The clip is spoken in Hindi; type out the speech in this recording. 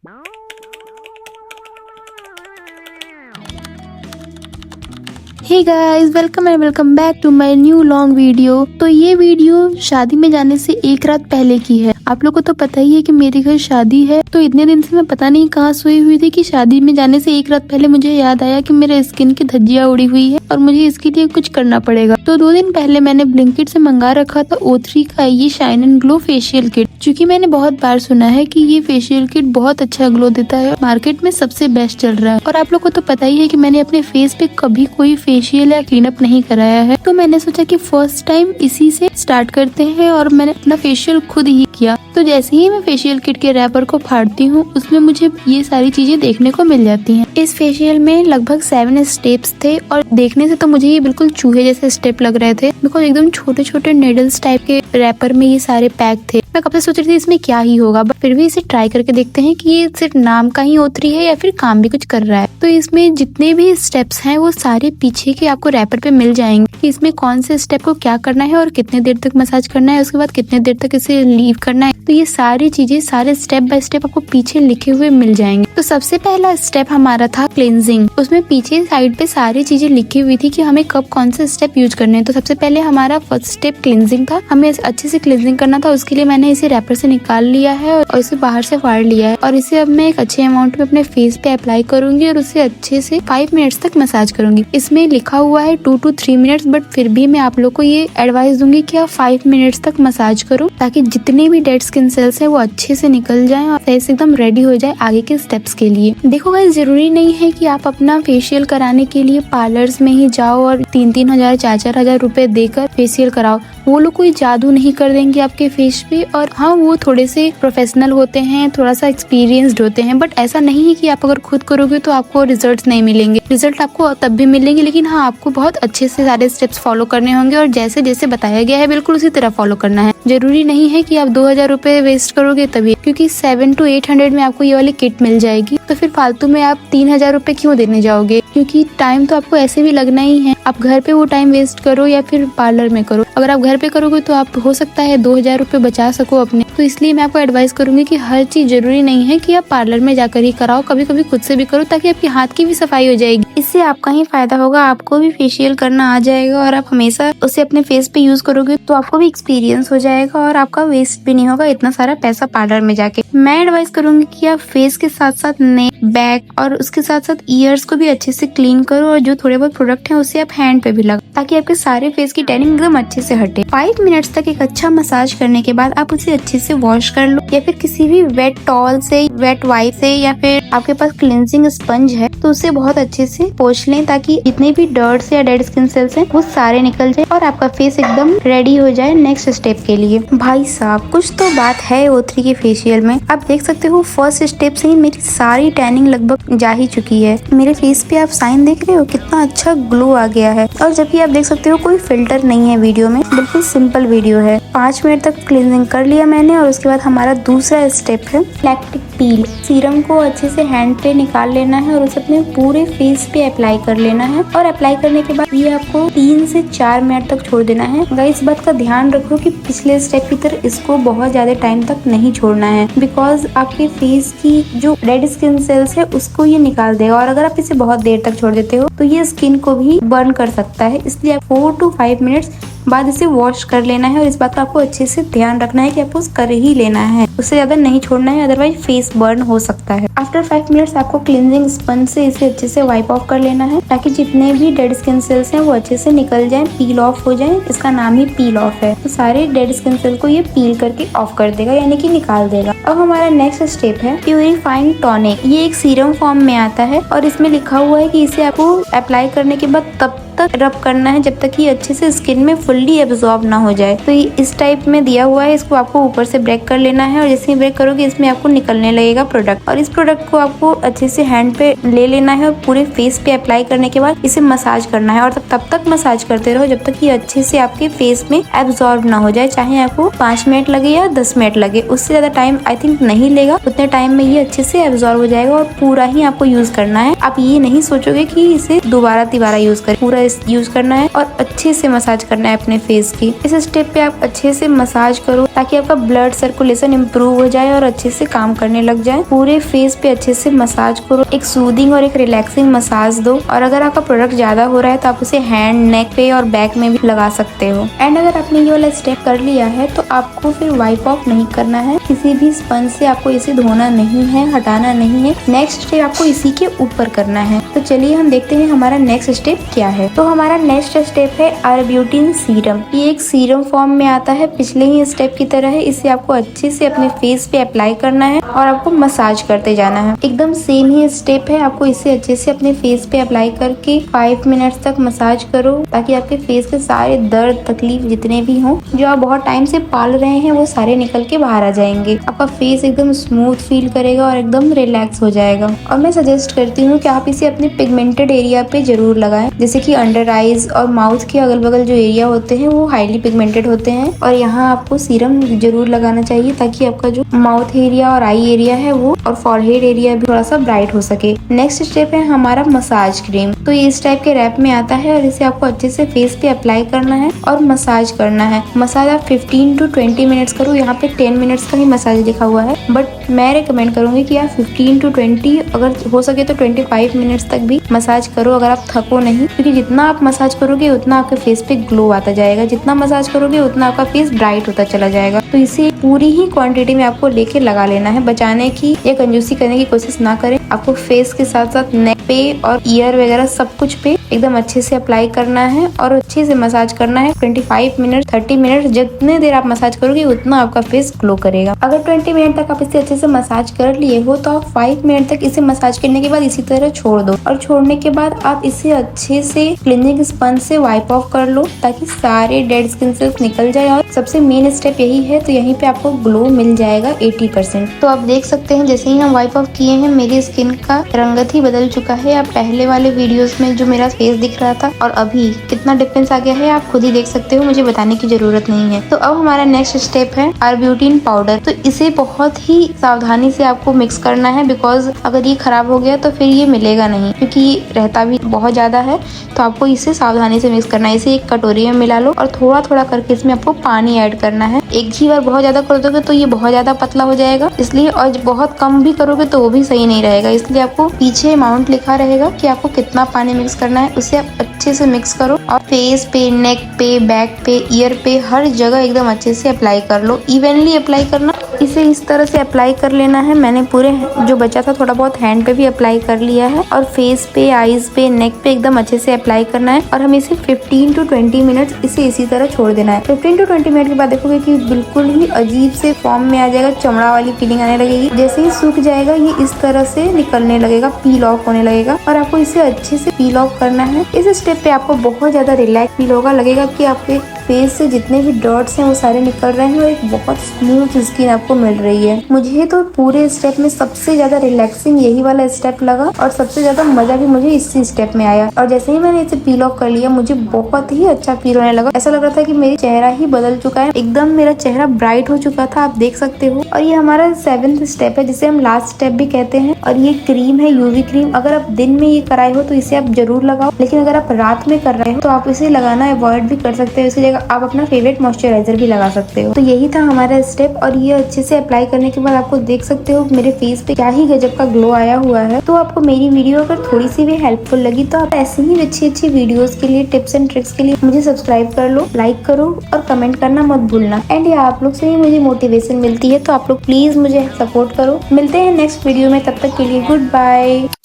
Hey guys, welcome and welcome back to my new long video. तो ये वीडियो शादी में जाने से एक रात पहले की है। आप लोग को तो पता ही है कि मेरे घर शादी है, तो इतने दिन से मैं पता नहीं कहाँ सोई हुई थी कि शादी में जाने से एक रात पहले मुझे याद आया कि मेरे स्किन की धज्जियां उड़ी हुई है और मुझे इसके लिए कुछ करना पड़ेगा। तो 2 दिन पहले मैंने ब्लिंकिट से मंगा रखा था O3 का ये shine and glow facial kit. क्योंकि मैंने बहुत बार सुना है कि ये फेशियल किट बहुत अच्छा ग्लो देता है, मार्केट में सबसे बेस्ट चल रहा है। और आप लोग को तो पता ही है कि मैंने अपने फेस पे कभी कोई फेशियल या क्लीन अप नहीं कराया है, तो मैंने सोचा कि फर्स्ट टाइम इसी से स्टार्ट करते हैं और मैंने अपना फेशियल खुद ही किया। तो जैसे ही मैं फेशियल किट के रैपर को फाड़ती हूँ, उसमें मुझे ये सारी चीजें देखने को मिल जाती हैं। इस फेशियल में लगभग 7 स्टेप्स थे और देखने से तो मुझे ये बिल्कुल चूहे जैसे स्टेप लग रहे थे, बिकॉज एकदम छोटे छोटे नेडल्स टाइप के रैपर में ये सारे पैक थे। मैं कब से सोच रही थी इसमें क्या ही होगा, बट फिर भी इसे ट्राई करके देखते हैं कि ये सिर्फ नाम का ही O3 है या फिर काम भी कुछ कर रहा है। तो इसमें जितने भी स्टेप्स हैं वो सारे पीछे के आपको रैपर पे मिल जाएंगे कि इसमें कौन से स्टेप को क्या करना है और कितने देर तक मसाज करना है, उसके बाद कितने देर तक इसे लीव करना है। तो ये सारी चीजें सारे स्टेप बाय स्टेप आपको पीछे लिखे हुए मिल जाएंगे। तो सबसे पहला स्टेप हमारा था क्लींजिंग। उसमें पीछे साइड पे सारी चीजें लिखी हुई थी कि हमें कब कौन से स्टेप यूज करने हैं। तो सबसे पहले हमारा फर्स्ट स्टेप क्लींजिंग था, हमें अच्छे से क्लींजिंग करना था। उसके लिए मैंने इसे रैपर से निकाल लिया है और इसे बाहर से फाड़ लिया है और इसे अब मैं एक अच्छे अमाउंट में अपने फेस पे अप्लाई करूंगी और उसे अच्छे से 5 मिनट्स तक मसाज करूंगी। इसमें लिखा हुआ है 2 to 3 मिनट्स, बट फिर भी मैं आप लोग को ये एडवाइस दूंगी कि आप 5 मिनट्स तक मसाज करो, ताकि जितने भी डेड स्किन सेल्स है वो अच्छे से निकल जाएं और फेस एकदम रेडी हो जाए आगे के स्टेप्स के लिए। देखो गाइस, जरूरी नहीं है कि आप अपना फेशियल कराने के लिए पार्लर्स में ही जाओ और 3-3 हजार 4-4 हजार रुपए देकर फेशियल कराओ। वो लोग कोई जादू नहीं कर देंगे आपके फेस पे। और हाँ, वो थोड़े से प्रोफेशनल होते हैं, थोड़ा सा एक्सपीरियंस्ड होते हैं, बट ऐसा नहीं है कि आप अगर खुद करोगे तो आपको रिजल्ट्स नहीं मिलेंगे। रिजल्ट आपको तब भी मिलेंगे, लेकिन हाँ, आपको बहुत अच्छे से सारे स्टेप्स फॉलो करने होंगे और जैसे जैसे बताया गया है बिल्कुल उसी तरह फॉलो करना है। जरूरी नहीं है कि आप 2000 रुपए वेस्ट करोगे तभी, क्योंकि 700 to 800 में आपको ये वाली किट मिल जाएगी। तो फिर फालतू में आप 3000 रुपए क्यों देने जाओगे, क्योंकि टाइम तो आपको ऐसे भी लगना ही है। आप घर पे वो टाइम वेस्ट करो या फिर पार्लर में करो। अगर आप घर पे करोगे तो आप हो सकता है 2000 रुपए बचा सको अपने। तो इसलिए मैं आपको एडवाइस करूंगी कि हर चीज जरूरी नहीं है कि आप पार्लर में जाकर ही कराओ, कभी कभी खुद से भी करो, ताकि आपके हाथ की भी सफाई हो जाएगी। इससे आपका ही फायदा होगा, आपको भी फेशियल करना आ जाएगा और आप हमेशा उसे अपने फेस पे यूज करोगे तो आपको भी एक्सपीरियंस हो जाएगा और आपका वेस्ट भी नहीं होगा इतना सारा पैसा पार्लर में जाके। मैं एडवाइस करूंगी कि आप फेस के साथ साथ नेक, बैक और उसके साथ साथ ईयर्स को भी अच्छे से क्लीन करो और जो थोड़े बहुत प्रोडक्ट हैं उसे आप हैंड पे भी लगाओ, ताकि आपके सारे फेस की टैनिंग एकदम अच्छे से हटे। 5 मिनट्स तक एक अच्छा मसाज करने के बाद आप उसे अच्छे से वॉश कर लो, या फिर किसी भी वेट टॉवल से, वेट वाइप से, या फिर आपके पास क्लींजिंग स्पंज है तो उसे बहुत अच्छे से पोंछ लें, ताकि जितने भी डर्ट्स या डेड स्किन सेल्स हैं वो सारे निकल जाए और आपका फेस एकदम रेडी हो जाए नेक्स्ट स्टेप के लिए। भाई साहब, कुछ तो बात है O3 के फेशियल में। आप देख सकते हो फर्स्ट स्टेप से ही मेरी सारी टैनिंग लगभग जा ही चुकी है। मेरे फेस पे आप साइन देख रहे हो, कितना अच्छा ग्लो आ गया है। और जबकि आप देख सकते हो कोई फिल्टर नहीं है वीडियो में, बिल्कुल सिंपल वीडियो है। 5 मिनट तक क्लींजिंग कर लिया मैंने और उसके बाद हमारा दूसरा स्टेप है लैक्टिक पील। सीरम को अच्छे से हैंड पे निकाल लेना है और उसे अपने पूरे फेस पे अप्लाई कर लेना है। और अप्लाई करने के बाद ये आपको 3 से 4 मिनट तक छोड़ देना है। गाइस, इस बात का ध्यान रखो कि पिछले स्टेप की तरह इसको बहुत ज्यादा टाइम तक नहीं छोड़ना है, बिकॉज आपके फेस की जो रेड स्किन सेल्स है उसको ये निकाल देगा और अगर आप इसे बहुत देर तक छोड़ देते हो तो ये स्किन को भी बर्न कर सकता है। इसलिए आप 4 to 5 मिनट्स बाद इसे वॉश कर लेना है और इस बात का आपको अच्छे से ध्यान रखना है कि आपको कर ही लेना है, उससे ज्यादा नहीं छोड़ना है, अदरवाइज फेस बर्न हो सकता है। आफ्टर 5 मिनट्स आपको क्लींजिंग स्पंज से इसे अच्छे से वाइप ऑफ कर लेना है, ताकि जितने भी डेड स्किन सेल्स हैं वो अच्छे से निकल जाएं, पील ऑफ हो जाएं। इसका नाम ही पील ऑफ है। तो सारे डेड स्किन सेल को ये पील करके ऑफ कर देगा, यानी कि निकाल देगा। अब हमारा नेक्स्ट स्टेप है प्यूरिफाइंग टॉनिक। ये एक सीरम फॉर्म में आता है और इसमें लिखा हुआ है कि इसे आपको अप्लाई करने के बाद तब तक रब करना है जब तक ये अच्छे से स्किन में फुल्ली एब्जॉर्ब ना हो जाए। तो ये इस टाइप में दिया हुआ है, इसको आपको ऊपर से ब्रेक कर लेना है और जैसे ही ब्रेक करोगे इसमें आपको निकलने लगेगा प्रोडक्ट। और इस प्रोडक्ट को आपको अच्छे से हैंड पे ले लेना है और पूरे फेस पे अप्लाई करने के बाद इसे मसाज करना है और तब तक मसाज करते रहो जब तक ये अच्छे से आपके फेस में एब्जॉर्ब ना हो जाए। चाहे आपको 5 मिनट लगे या 10 मिनट लगे, उससे ज्यादा टाइम आई थिंक नहीं लेगा। उतने टाइम में ये अच्छे से एब्जॉर्ब हो जाएगा और पूरा ही आपको यूज करना है। आप ये नहीं सोचोगे कि इसे दोबारा यूज करें, पूरा यूज करना है और अच्छे से मसाज करना है अपने फेस की। इस स्टेप पे आप अच्छे से मसाज करो ताकि आपका ब्लड सर्कुलेशन इम्प्रूव हो जाए और अच्छे से काम करने लग जाए। पूरे फेस पे अच्छे से मसाज करो, एक सूदिंग और एक रिलैक्सिंग मसाज दो। और अगर आपका प्रोडक्ट ज्यादा हो रहा है तो आप उसे हैंड, नेक पे और बैक में भी लगा सकते हो। एंड अगर आपने ये वाला स्टेप कर लिया है तो आपको फिर वाइप ऑफ नहीं करना है, किसी भी स्पंज से आपको इसे धोना नहीं है, हटाना नहीं है। नेक्स्ट स्टेप आपको इसी के ऊपर करना है। तो चलिए हम देखते हैं हमारा नेक्स्ट स्टेप क्या है। तो हमारा नेक्स्ट स्टेप है आर्ब्यूटिन सीरम। ये एक सीरम फॉर्म में आता है, पिछले ही स्टेप की तरह है। इसे आपको अच्छे से अपने फेस पे अप्लाई करना है और आपको मसाज करते जाना है। एकदम सेम ही स्टेप है, आपको इसे अच्छे से अपने फेस पे अप्लाई करके 5 मिनट्स तक मसाज करो ताकि आपके फेस के सारे दर्द, तकलीफ जितने भी हों, जो आप बहुत टाइम से पाल रहे हैं, वो सारे निकल के बाहर आ जाएंगे। आपका फेस एकदम स्मूथ फील करेगा और एकदम रिलैक्स हो जाएगा। और मैं सजेस्ट करती हूँ कि आप इसे अपने पिगमेंटेड एरिया पे जरूर लगाएं, जैसे कि अंडर आईज और माउथ के अगल बगल जो एरिया होते हैं वो हाईली पिगमेंटेड होते हैं, और यहाँ आपको सीरम जरूर लगाना चाहिए ताकि आपका जो माउथ एरिया और आई एरिया है वो और फॉरहेड एरिया भी थोड़ा सा ब्राइट हो सके। नेक्स्ट स्टेप है हमारा मसाज क्रीम। तो ये इस टाइप के रैप में आता है और इसे आपको अच्छे से फेस पे अप्लाई करना है और मसाज करना है। मसाज आप 15 to 20 मिनट्स करो। यहाँ पे 10 मिनट्स का ही मसाज लिखा हुआ है, बट मैं रिकमेंड करूंगी कि आप 15 to 20, अगर हो सके तो 25 मिनट्स तक भी मसाज करो अगर आप थको नहीं, क्योंकि जितना आप मसाज करोगे उतना आपके फेस पे ग्लो आता जाएगा, जितना मसाज करोगे उतना आपका फेस ब्राइट होता चला जाएगा। तो इसे पूरी ही क्वांटिटी में आपको लेके लगा लेना है, बचाने की या कंजूसी करने की कोशिश ना करें। आपको फेस के साथ साथ नेक पे और ईयर वगैरह सब कुछ पे एकदम अच्छे से अप्लाई करना है और अच्छे से मसाज करना है। 25 मिनट, 30 मिनट, जितने देर आप मसाज करोगे उतना आपका फेस ग्लो करेगा। अगर 20 मिनट तक आप इसे अच्छे से मसाज कर लिए हो तो आप 5 मिनट तक इसे मसाज करने के बाद इसी तरह छोड़ दो, और छोड़ने के बाद आप इसे अच्छे से क्लीनिंग स्पंज से वाइप ऑफ कर लो ताकि सारे डेड स्किन सेल्स निकल जाए। और सबसे मेन स्टेप यही है, तो यहीं पे आपको ग्लो मिल जाएगा 80%। तो आप देख सकते हैं जैसे ही हम वाइप ऑफ किए हैं मेरी स्किन का रंगत ही बदल चुका है। आप पहले वाले वीडियोस में जो मेरा फेस दिख रहा था और अभी कितना डिफरेंस आ गया है आप खुद ही देख सकते हो, मुझे बताने की जरूरत नहीं है। तो अब हमारा नेक्स्ट स्टेप है आर्ब्यूटिन पाउडर। तो इसे बहुत ही सावधानी से आपको मिक्स करना है, बिकॉज अगर ये खराब हो गया तो फिर ये मिलेगा नहीं, क्योंकि ये रहता भी बहुत ज्यादा है। तो आपको इसे सावधानी से मिक्स करना है। इसे एक कटोरी में मिला लो और थोड़ा थोड़ा करके इसमें आपको पानी ऐड करना है। एक ही बार बहुत ज्यादा कर दोगे तो ये बहुत ज्यादा पतला हो जाएगा, इसलिए, और बहुत कम भी करोगे तो वो भी सही नहीं रहेगा। इसलिए आपको पीछे अमाउंट लिखा रहेगा कि आपको कितना पानी मिक्स करना है, उसे आप अच्छे से मिक्स करो और फेस पे, नेक पे, बैक पे, ईयर पे, हर जगह एकदम अच्छे से अप्लाई कर लो। इवनली अप्लाई करना, इसे इस तरह से अप्लाई कर लेना है। मैंने पूरे जो बचा था थोड़ा बहुत हैंड पे भी अप्लाई कर लिया है, और फेस पे, आईज पे, नेक पे एकदम अच्छे से अप्लाई करना है। और हमें इसे 15 to 20 मिनट इसे इसी तरह छोड़ देना है। 15 to 20 मिनट के बाद देखोगे कि बिल्कुल ही अजीब से फॉर्म में आ जाएगा, चमड़ा वाली फीलिंग आने लगेगी। जैसे ही सूख जाएगा ये इस तरह से निकलने लगेगा, पील ऑफ होने लगेगा, और आपको इसे अच्छे से पील ऑफ करना है। इस स्टेप पे आपको बहुत ज्यादा रिलैक्स फील होगा, लगेगा कि आपके फेस से जितने भी डॉट्स हैं वो सारे निकल रहे हैं और एक बहुत स्मूथ स्किन आपको मिल रही है। मुझे तो पूरे स्टेप में सबसे ज्यादा रिलैक्सिंग यही वाला स्टेप लगा और सबसे ज्यादा मजा भी मुझे इसी स्टेप में आया। और जैसे ही मैंने इसे पील ऑफ कर लिया मुझे बहुत ही अच्छा फील होने लगा। ऐसा लग रहा था कि मेरा चेहरा ही बदल चुका है, एकदम मेरा चेहरा ब्राइट हो चुका था, आप देख सकते हो। और ये हमारा 7th स्टेप है जिसे हम लास्ट स्टेप भी कहते हैं, और ये क्रीम है यूवी क्रीम। अगर आप दिन में ये कराए हो तो इसे आप जरूर लगाओ, लेकिन अगर आप रात में कर रहे हो तो आप इसे लगाना अवॉइड भी कर सकते हो। इसी जगह आप अपना फेवरेट मॉइस्चराइजर भी लगा सकते हो। तो यही था हमारा स्टेप, और ये अच्छे से अप्लाई करने के बाद आपको देख सकते हो मेरे फेस पे क्या ही गजब का ग्लो आया हुआ है। तो आपको मेरी वीडियो अगर थोड़ी सी भी हेल्पफुल लगी तो आप ऐसी ही अच्छी वीडियोस के लिए, टिप्स एंड ट्रिक्स के लिए मुझे सब्सक्राइब कर लो, लाइक करो और कमेंट करना मत भूलना। एंड ये आप लोग से ही मुझे मोटिवेशन मिलती है, तो आप लोग प्लीज मुझे सपोर्ट करो। मिलते हैं नेक्स्ट वीडियो में, तब तक के लिए गुड बाय।